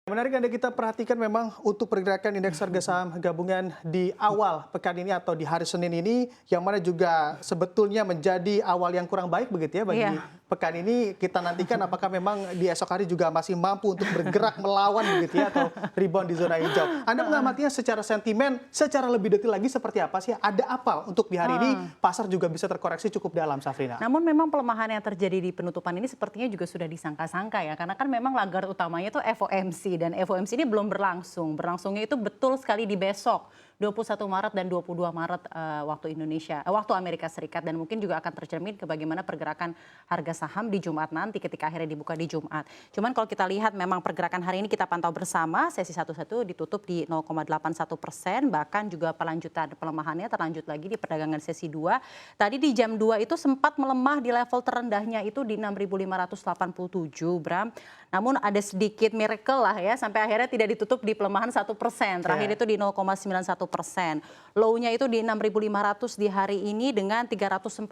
Menarik Anda kita perhatikan memang untuk pergerakan indeks harga saham gabungan di awal pekan ini atau di hari Senin ini, yang mana juga sebetulnya menjadi awal yang kurang baik begitu ya bagi pekan ini. Kita nantikan apakah memang di esok hari juga masih mampu untuk bergerak melawan begitu ya, atau rebound di zona hijau. Anda mengamatinya secara sentimen, secara lebih detail lagi seperti apa sih? Ada apa untuk di hari ini pasar juga bisa terkoreksi cukup dalam, Safrina? Namun memang pelemahan yang terjadi di penutupan ini sepertinya juga sudah disangka-sangka ya, karena kan memang lagar utamanya itu FOMC, dan FOMC ini belum berlangsung. Berlangsungnya itu betul sekali di besok, 21 Maret dan 22 Maret waktu Indonesia, waktu Amerika Serikat, dan mungkin juga akan tercermin ke bagaimana pergerakan harga saham di Jumat nanti ketika akhirnya dibuka di Jumat. Cuman kalau kita lihat memang pergerakan hari ini kita pantau bersama, sesi 1-1 ditutup di 0,81%, bahkan juga pelanjutan pelemahannya terlanjut lagi di perdagangan sesi 2. Tadi di jam 2 itu sempat melemah di level terendahnya itu di 6.587, Bram. Namun ada sedikit miracle lah ya, sampai akhirnya tidak ditutup di pelemahan 1%. Terakhir itu di 0,91%. Low-nya itu di 6.500 di hari ini dengan 346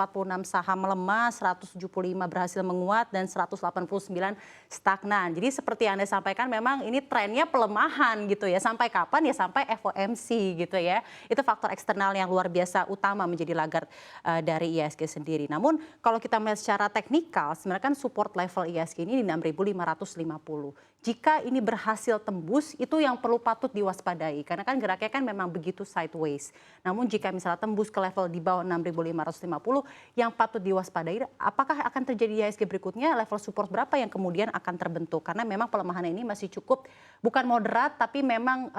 saham melemah, 175 berhasil menguat dan 189 stagnan. Jadi seperti yang Anda sampaikan memang ini trennya pelemahan gitu ya. Sampai kapan ya? Sampai FOMC gitu ya. Itu faktor eksternal yang luar biasa utama menjadi lagar dari IHSG sendiri. Namun kalau kita melihat secara teknikal, sebenarnya kan support level IHSG ini di 6.550. Jika ini berhasil tembus, itu yang perlu patut diwaspadai. Karena kan geraknya kan memang begitu sideways. Namun jika misalnya tembus ke level di bawah 6.550, yang patut diwaspadai, apakah akan terjadi IHSG berikutnya, level support berapa yang kemudian akan terbentuk. Karena memang pelemahan ini masih cukup, bukan moderat, tapi memang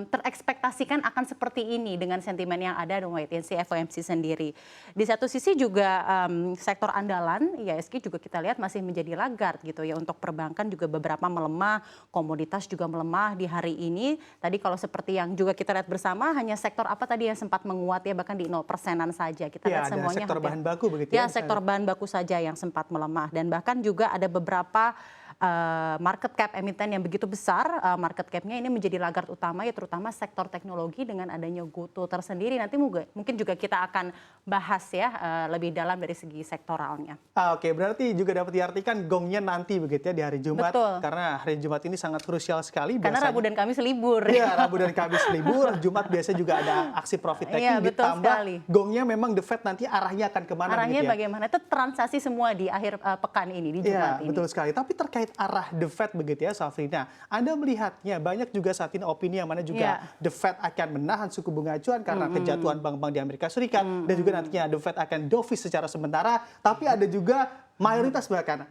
terekspektasikan akan seperti ini dengan sentimen yang ada dan wait and see FOMC sendiri. Di satu sisi juga sektor andalan, IHSG juga kita lihat masih menjadi laggard gitu ya. Untuk perbankan juga beberapa melemah, komoditas juga melemah di hari ini. Tadi kalau seperti yang juga kita lihat bersama, hanya sektor apa tadi yang sempat menguat ya, bahkan di 0%-an saja. Kita lihat semuanya sektor bahan baku begitu ya. Sektor bahan baku saja yang sempat melemah, dan bahkan juga ada beberapa market cap emiten yang begitu besar. Market cap-nya ini menjadi laggard utama ya, terutama sektor teknologi dengan adanya GoTo tersendiri. Nanti mungkin juga kita akan bahas ya lebih dalam dari segi sektoralnya. Oke, berarti juga dapat diartikan gongnya nanti begitu ya di hari Jumat. Betul. Karena hari Jumat ini sangat krusial sekali. Karena Rabu dan Kamis libur. Iya, Rabu dan Kamis libur. Jumat biasanya juga ada aksi profit taking. Iya, betul sekali. Gongnya memang The Fed nanti arahnya akan kemana? Arahnya gitu ya? bagaimana? Itu transaksi semua di akhir pekan ini, di Jumat ini. Betul sekali. Tapi terkait arah The Fed begitu ya, Safrina. Anda melihatnya banyak juga saat ini opini yang mana juga The Fed akan menahan suku bunga acuan karena kejatuhan bank-bank di Amerika Serikat. Dan juga nantinya The Fed akan dovish secara sementara. Tapi ada juga mayoritas bahkan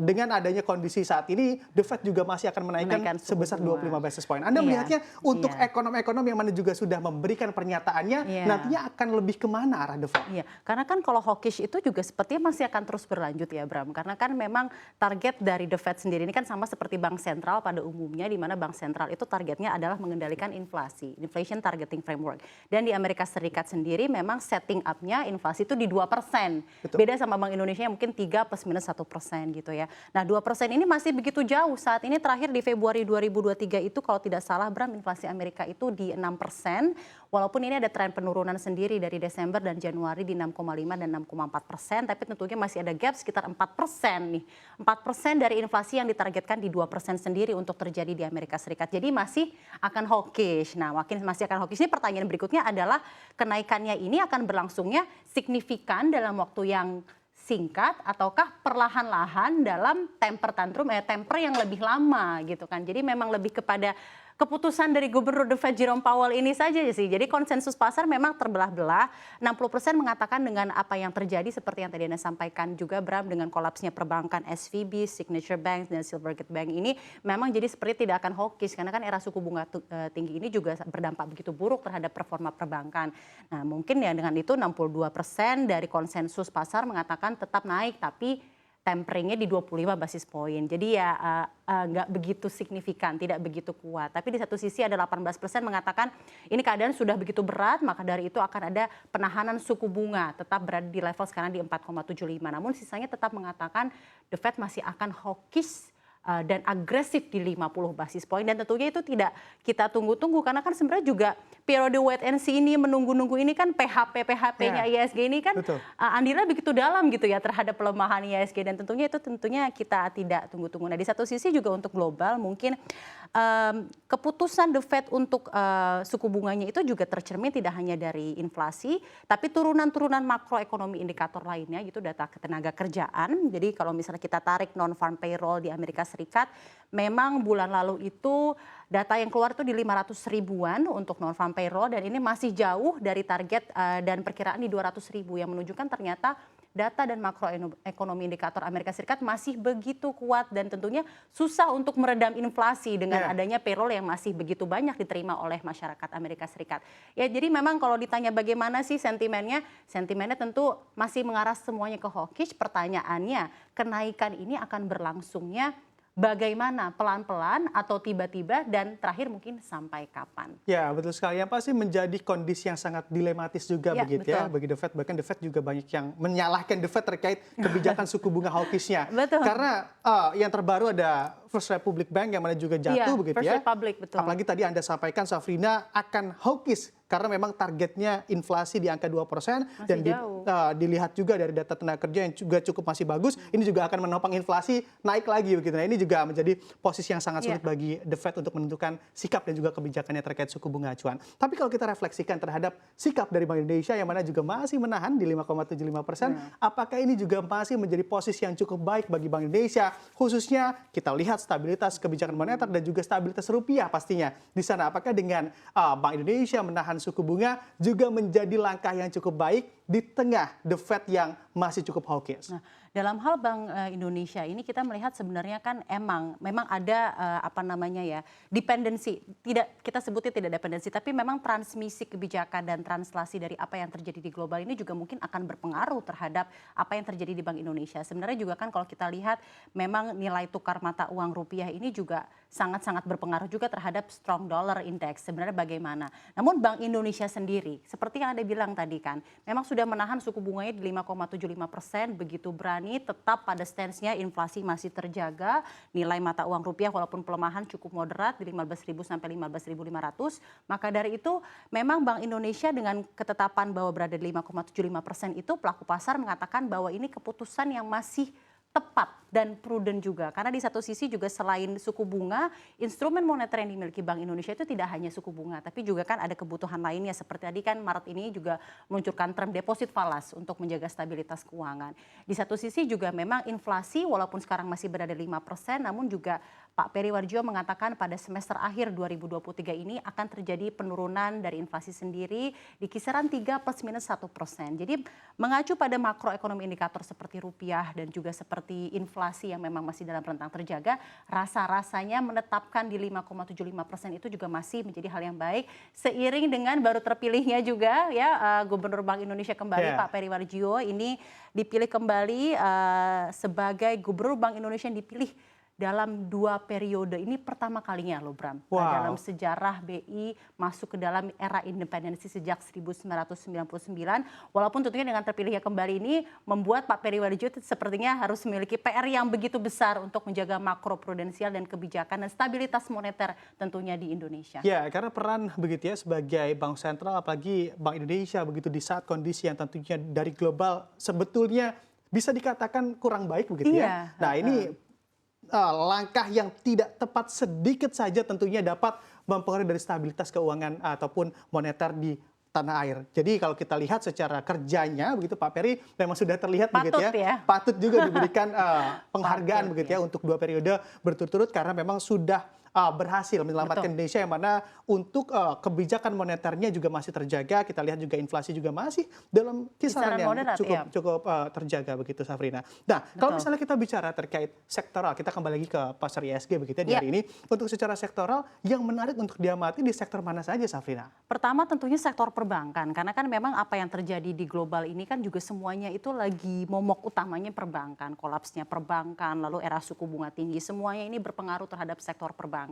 dengan adanya kondisi saat ini, The Fed juga masih akan menaikkan sebesar 25 basis point. Anda melihatnya untuk ekonom-ekonom yang mana juga sudah memberikan pernyataannya, nantinya akan lebih kemana arah The Fed? Iya, karena kan kalau hawkish itu juga sepertinya masih akan terus berlanjut ya, Bram. Karena kan memang target dari The Fed sendiri ini kan sama seperti bank sentral pada umumnya, di mana bank sentral itu targetnya adalah mengendalikan inflasi, inflation targeting framework. Dan di Amerika Serikat sendiri memang setting up-nya inflasi itu di 2%. Beda sama Bank Indonesia yang mungkin 3 plus minus 1% gitu ya. Nah 2% ini masih begitu jauh. Saat ini terakhir di Februari 2023 itu kalau tidak salah, Bram, inflasi Amerika itu di 6%. Walaupun ini ada tren penurunan sendiri dari Desember dan Januari di 6,5 dan 6,4%. Tapi tentunya masih ada gap sekitar 4% nih. 4% dari inflasi yang ditargetkan di 2% sendiri untuk terjadi di Amerika Serikat. Jadi masih akan hawkish. Nah masih akan hawkish. Ini pertanyaan berikutnya adalah kenaikannya ini akan berlangsungnya signifikan dalam waktu yang singkat ataukah perlahan-lahan dalam temper yang lebih lama gitu kan. Jadi memang lebih kepada keputusan dari Gubernur The Fed Jerome Powell ini saja sih. Jadi konsensus pasar memang terbelah-belah. 60% mengatakan dengan apa yang terjadi seperti yang tadi Anda sampaikan juga, Bram, dengan kolapsnya perbankan SVB, Signature Bank dan Silvergate Bank ini memang jadi seperti tidak akan hawkish karena kan era suku bunga tinggi ini juga berdampak begitu buruk terhadap performa perbankan. Nah, mungkin ya dengan itu 62% dari konsensus pasar mengatakan tetap naik tapi temperingnya di 25 basis poin. Jadi ya nggak begitu signifikan, tidak begitu kuat. Tapi di satu sisi ada 18% mengatakan ini keadaan sudah begitu berat, maka dari itu akan ada penahanan suku bunga, tetap berada di level sekarang di 4,75. Namun sisanya tetap mengatakan The Fed masih akan hawkish dan agresif di 50 basis poin, dan tentunya itu tidak kita tunggu-tunggu karena kan sebenarnya juga periode wait and see ini, menunggu-nunggu ini kan PHP-nya IHSG ini kan andilnya begitu dalam gitu ya terhadap pelemahan IHSG, dan tentunya kita tidak tunggu-tunggu. Nah di satu sisi juga untuk global mungkin keputusan The Fed untuk suku bunganya itu juga tercermin tidak hanya dari inflasi, tapi turunan-turunan makroekonomi indikator lainnya gitu, data ketenaga kerjaan. Jadi kalau misalnya kita tarik non-farm payroll di Amerika Serikat, memang bulan lalu itu data yang keluar itu di 500 ribuan untuk non-farm payroll, dan ini masih jauh dari target dan perkiraan di 200 ribu, yang menunjukkan ternyata data dan makroekonomi indikator Amerika Serikat masih begitu kuat dan tentunya susah untuk meredam inflasi dengan adanya payroll yang masih begitu banyak diterima oleh masyarakat Amerika Serikat. Ya, jadi memang kalau ditanya bagaimana sih sentimennya tentu masih mengarah semuanya ke hawkish. Pertanyaannya, kenaikan ini akan berlangsungnya bagaimana, pelan-pelan atau tiba-tiba, dan terakhir mungkin sampai kapan? Ya, betul sekali. Yang pasti menjadi kondisi yang sangat dilematis juga begitu ya bagi The Fed. Bahkan The Fed juga banyak yang menyalahkan The Fed terkait kebijakan suku bunga hawkish-nya. Karena yang terbaru ada First Republic Bank yang mana juga jatuh begitu First ya. Republic, betul. Apalagi tadi Anda sampaikan, Safrina, akan hawkish karena memang targetnya inflasi di angka 2% dan dilihat juga dari data tenaga kerja yang juga cukup masih bagus, ini juga akan menopang inflasi naik lagi begitu. Nah, ini juga menjadi posisi yang sangat sulit bagi The Fed untuk menentukan sikap dan juga kebijakannya terkait suku bunga acuan. Tapi kalau kita refleksikan terhadap sikap dari Bank Indonesia yang mana juga masih menahan di 5,75%, apakah ini juga masih menjadi posisi yang cukup baik bagi Bank Indonesia, khususnya kita lihat stabilitas kebijakan moneter dan juga stabilitas rupiah pastinya di sana. Apakah dengan Bank Indonesia menahan suku bunga juga menjadi langkah yang cukup baik di tengah The Fed yang masih cukup hawkish? Nah, dalam hal Bank Indonesia ini kita melihat sebenarnya kan memang ada dependensi, tidak kita sebutnya tidak dependensi, tapi memang transmisi kebijakan dan translasi dari apa yang terjadi di global ini juga mungkin akan berpengaruh terhadap apa yang terjadi di Bank Indonesia. Sebenarnya juga kan kalau kita lihat memang nilai tukar mata uang rupiah ini juga sangat-sangat berpengaruh juga terhadap strong dollar index. Sebenarnya bagaimana? Namun Bank Indonesia sendiri, seperti yang Anda bilang tadi kan, memang sudah menahan suku bunganya di 5,75%, begitu berani tetap pada stance-nya, inflasi masih terjaga, nilai mata uang rupiah walaupun pelemahan cukup moderat di 15.000 sampai 15.500. Maka dari itu memang Bank Indonesia dengan ketetapan bahwa berada di 5,75% itu, pelaku pasar mengatakan bahwa ini keputusan yang masih tepat dan prudent juga. Karena di satu sisi juga selain suku bunga, instrumen moneter yang dimiliki Bank Indonesia itu tidak hanya suku bunga, tapi juga kan ada kebutuhan lainnya. Seperti tadi kan Maret ini juga meluncurkan term deposit falas untuk menjaga stabilitas keuangan. Di satu sisi juga memang inflasi walaupun sekarang masih berada di 5%, namun juga Pak Peri Warjio mengatakan pada semester akhir 2023 ini akan terjadi penurunan dari inflasi sendiri di kisaran 3 ± 1%. Jadi mengacu pada makroekonomi indikator seperti rupiah dan juga seperti inflasi yang memang masih dalam rentang terjaga, rasa-rasanya menetapkan di 5,75% itu juga masih menjadi hal yang baik. Seiring dengan baru terpilihnya juga ya Gubernur Bank Indonesia kembali Pak Peri Warjio ini dipilih kembali sebagai Gubernur Bank Indonesia yang dipilih dalam 2 periode. Ini pertama kalinya loh Bram. Dalam sejarah BI masuk ke dalam era independensi sejak 1999. Walaupun tentunya dengan terpilihnya kembali ini membuat Pak Peri Warjio sepertinya harus memiliki PR yang begitu besar untuk menjaga makro prudensial dan kebijakan dan stabilitas moneter tentunya di Indonesia. Ya, karena peran begitu ya sebagai bank sentral, apalagi Bank Indonesia begitu di saat kondisi yang tentunya dari global sebetulnya bisa dikatakan kurang baik begitu ya. Nah, ini langkah yang tidak tepat sedikit saja tentunya dapat mempengaruhi dari stabilitas keuangan ataupun moneter di tanah air. Jadi kalau kita lihat secara kerjanya begitu Pak Peri memang sudah terlihat begitu ya. Patut juga diberikan penghargaan begitu ya untuk 2 periode berturut-turut karena memang sudah berhasil menyelamatkan Indonesia yang mana untuk kebijakan moneternya juga masih terjaga. Kita lihat juga inflasi juga masih dalam kisaran yang moderat, cukup terjaga begitu Safrina. Nah, kalau misalnya kita bicara terkait sektoral, kita kembali lagi ke pasar ISG begitu ya di hari ini. Untuk secara sektoral yang menarik untuk diamati di sektor mana saja Safrina? Pertama tentunya sektor perbankan, karena kan memang apa yang terjadi di global ini kan juga semuanya itu lagi momok utamanya perbankan, kolapsnya perbankan, lalu era suku bunga tinggi, semuanya ini berpengaruh terhadap sektor perbankan.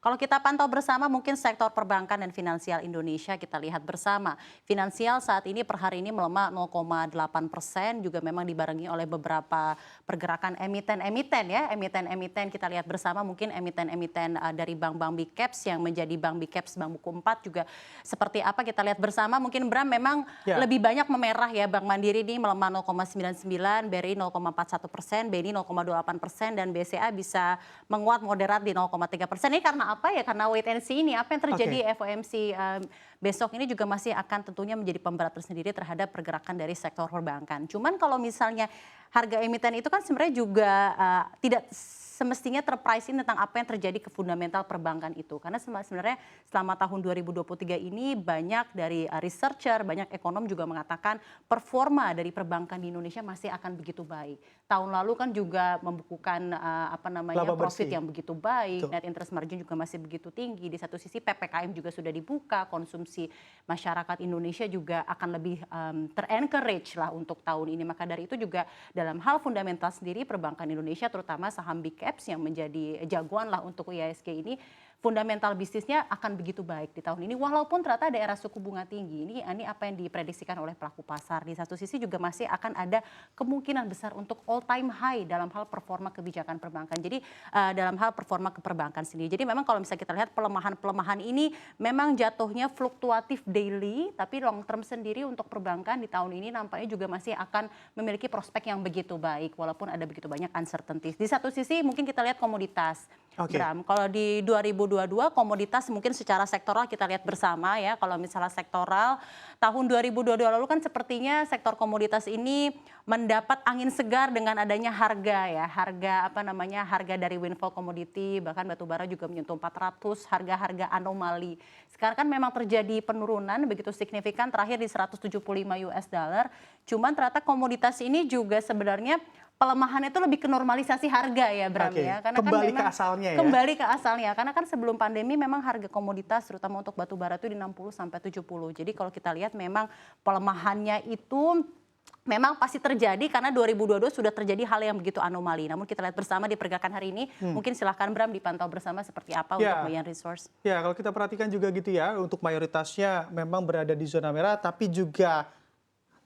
Kalau kita pantau bersama mungkin sektor perbankan dan finansial Indonesia kita lihat bersama. Finansial saat ini per hari ini melemah 0,8%, juga memang dibarengi oleh beberapa pergerakan emiten-emiten ya. Emiten-emiten kita lihat bersama, mungkin emiten-emiten dari bank-bank big caps yang menjadi bank big caps bank buku 4 juga seperti apa kita lihat bersama. Mungkin Bram memang lebih banyak memerah ya. Bank Mandiri ini melemah 0,99, BRI 0,41%, BNI 0,28%, dan BCA bisa menguat moderat di 0,3%. 3%. Ini karena apa ya? Karena wait and see ini apa yang terjadi FOMC besok ini juga masih akan tentunya menjadi pemberat tersendiri terhadap pergerakan dari sektor perbankan. Cuman kalau misalnya harga emiten itu kan sebenarnya juga tidak semestinya terprice in tentang apa yang terjadi ke fundamental perbankan itu. Karena sebenarnya selama tahun 2023 ini banyak dari researcher, banyak ekonom juga mengatakan performa dari perbankan di Indonesia masih akan begitu baik. Tahun lalu kan juga membukukan profit yang begitu baik, net interest margin juga masih begitu tinggi. Di satu sisi PPKM juga sudah dibuka, konsumsi masyarakat Indonesia juga akan lebih ter-encourage lah untuk tahun ini. Maka dari itu juga dalam hal fundamental sendiri perbankan Indonesia terutama saham big caps yang menjadi jagoan lah untuk IHSG ini, fundamental bisnisnya akan begitu baik di tahun ini walaupun ternyata ada era suku bunga tinggi. Ini apa yang diprediksikan oleh pelaku pasar. Di satu sisi juga masih akan ada kemungkinan besar untuk all time high dalam hal performa kebijakan perbankan. Jadi dalam hal performa keperbankan sendiri. Jadi memang kalau misalnya kita lihat pelemahan ini memang jatuhnya fluktuatif daily, tapi long term sendiri untuk perbankan di tahun ini nampaknya juga masih akan memiliki prospek yang begitu baik walaupun ada begitu banyak uncertainties. Di satu sisi mungkin kita lihat komoditas. Bram, kalau di 2022 komoditas mungkin secara sektoral kita lihat bersama ya. Kalau misalnya sektoral tahun 2022 lalu kan sepertinya sektor komoditas ini mendapat angin segar dengan adanya harga ya. Harga dari windfall commodity, bahkan batu bara juga menyentuh 400, harga-harga anomali. Sekarang kan memang terjadi penurunan begitu signifikan terakhir di 175 US dollar. Cuman ternyata komoditas ini juga sebenarnya pelemahannya itu lebih ke normalisasi harga ya Bram ya. Karena kembali ke asalnya ya. Kembali ke asalnya. Karena kan sebelum pandemi memang harga komoditas terutama untuk batu bara itu di 60 sampai 70. Jadi kalau kita lihat memang pelemahannya itu memang pasti terjadi karena 2022 sudah terjadi hal yang begitu anomali. Namun kita lihat bersama di pergerakan hari ini, mungkin silahkan Bram dipantau bersama seperti apa untuk Bayan Resource. Ya, kalau kita perhatikan juga gitu ya, untuk mayoritasnya memang berada di zona merah, tapi juga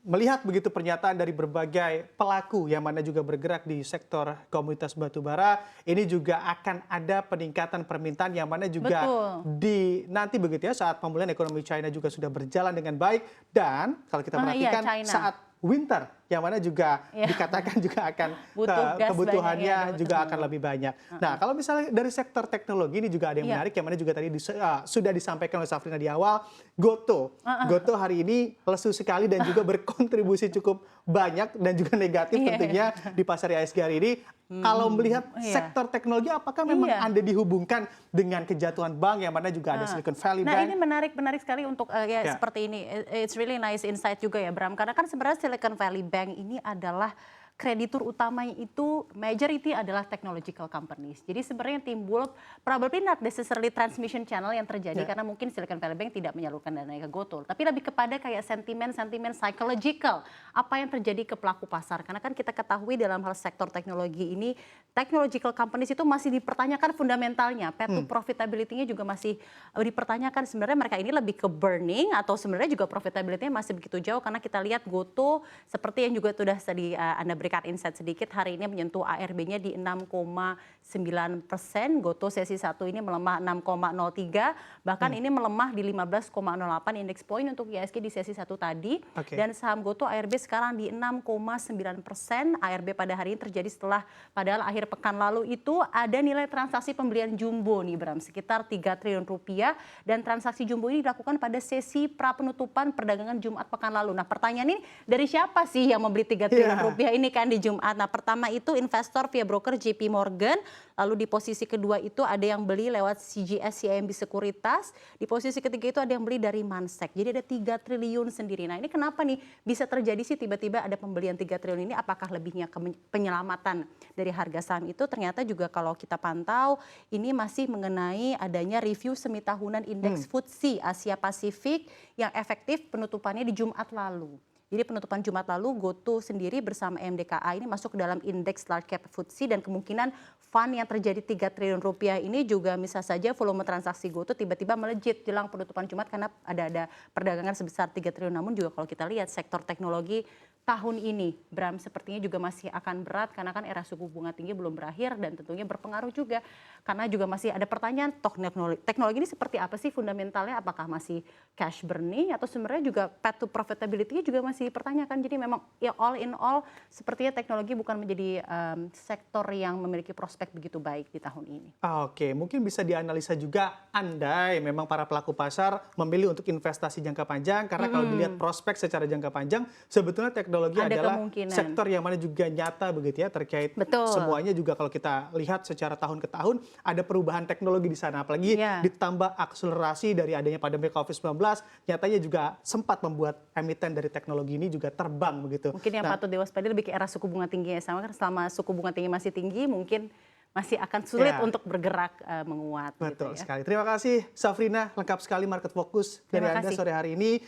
melihat begitu pernyataan dari berbagai pelaku yang mana juga bergerak di sektor komoditas batubara, ini juga akan ada peningkatan permintaan yang mana juga nanti begitu ya saat pemulihan ekonomi China juga sudah berjalan dengan baik, dan kalau kita perhatikan saat winter yang mana juga dikatakan juga akan kebutuhannya juga akan lebih banyak. Nah, kalau misalnya dari sektor teknologi ini juga ada yang menarik yang mana juga tadi sudah disampaikan oleh Safrina di awal, Gotoh hari ini lesu sekali dan juga berkontribusi cukup banyak dan juga negatif tentunya di pasar IHSG hari ini. Kalau melihat sektor teknologi, apakah memang Anda dihubungkan dengan kejatuhan bank yang mana juga ada Silicon Valley Bank? Nah, ini menarik sekali untuk seperti ini. It's really nice insight juga ya Bram, karena kan sebenarnya Silicon Valley Bank ini adalah kreditur utamanya itu majority adalah technological companies. Jadi sebenarnya timbul probably not necessarily transmission channel yang terjadi karena mungkin Silicon Valley Bank tidak menyalurkan dananya ke Gotoh, tapi lebih kepada kayak sentimen psychological apa yang terjadi ke pelaku pasar. Karena kan kita ketahui dalam hal sektor teknologi ini technological companies itu masih dipertanyakan fundamentalnya, path to profitability-nya juga masih dipertanyakan. Sebenarnya mereka ini lebih ke burning atau sebenarnya juga profitability-nya masih begitu jauh karena kita lihat Gotoh seperti yang juga sudah tadi Anda berikan insight sedikit, hari ini menyentuh ARB-nya di 6,9%, Gotoh sesi 1 ini melemah 6,03, bahkan ini melemah di 15,08 indeks point untuk IHSG di sesi 1 tadi, dan saham Gotoh ARB sekarang di 6,9%, ARB pada hari ini terjadi setelah padahal akhir pekan lalu itu ada nilai transaksi pembelian jumbo nih Bram, sekitar 3 triliun rupiah, dan transaksi jumbo ini dilakukan pada sesi pra penutupan perdagangan Jumat pekan lalu. Nah pertanyaan ini dari siapa sih yang membeli 3 triliun rupiah ini kan di Jumat? Nah pertama itu investor via broker JP Morgan, lalu di posisi kedua itu ada yang beli lewat CGS CIMB Sekuritas, di posisi ketiga itu ada yang beli dari Mansek. Jadi ada 3 triliun sendiri. Nah ini kenapa nih bisa terjadi sih tiba-tiba ada pembelian 3 triliun ini? Apakah lebihnya ke penyelamatan dari harga saham itu? Ternyata juga kalau kita pantau ini masih mengenai adanya review semi tahunan indeks FTSE Asia Pasifik yang efektif penutupannya di Jumat lalu. Jadi penutupan Jumat lalu Gotoh sendiri bersama MDKA ini masuk ke dalam indeks large cap FTSE, dan kemungkinan fund yang terjadi 3 triliun rupiah ini juga bisa saja volume transaksi Gotoh tiba-tiba melejit jelang penutupan Jumat karena ada perdagangan sebesar 3 triliun. Namun juga kalau kita lihat sektor teknologi tahun ini, Bram, sepertinya juga masih akan berat karena kan era suku bunga tinggi belum berakhir dan tentunya berpengaruh juga karena juga masih ada pertanyaan teknologi ini seperti apa sih fundamentalnya, apakah masih cash burning atau sebenarnya juga path to profitability juga masih dipertanyakan. Jadi memang ya all in all sepertinya teknologi bukan menjadi sektor yang memiliki prospek begitu baik di tahun ini. Oke, mungkin bisa dianalisa juga andai memang para pelaku pasar memilih untuk investasi jangka panjang karena kalau dilihat prospek secara jangka panjang sebetulnya teknologi adalah sektor yang mana juga nyata begitu ya terkait semuanya juga kalau kita lihat secara tahun ke tahun ada perubahan teknologi di sana apalagi ditambah akselerasi dari adanya pandemi COVID-19 nyatanya juga sempat membuat emiten dari teknologi ini juga terbang begitu. Mungkin yang patut diwaspadai lebih ke era suku bunga tinggi ya, sama kan selama suku bunga tinggi masih tinggi mungkin masih akan sulit untuk bergerak menguat. Betul gitu ya. sekali. Terima kasih Safrina, lengkap sekali Market Focus dari Anda sore hari ini.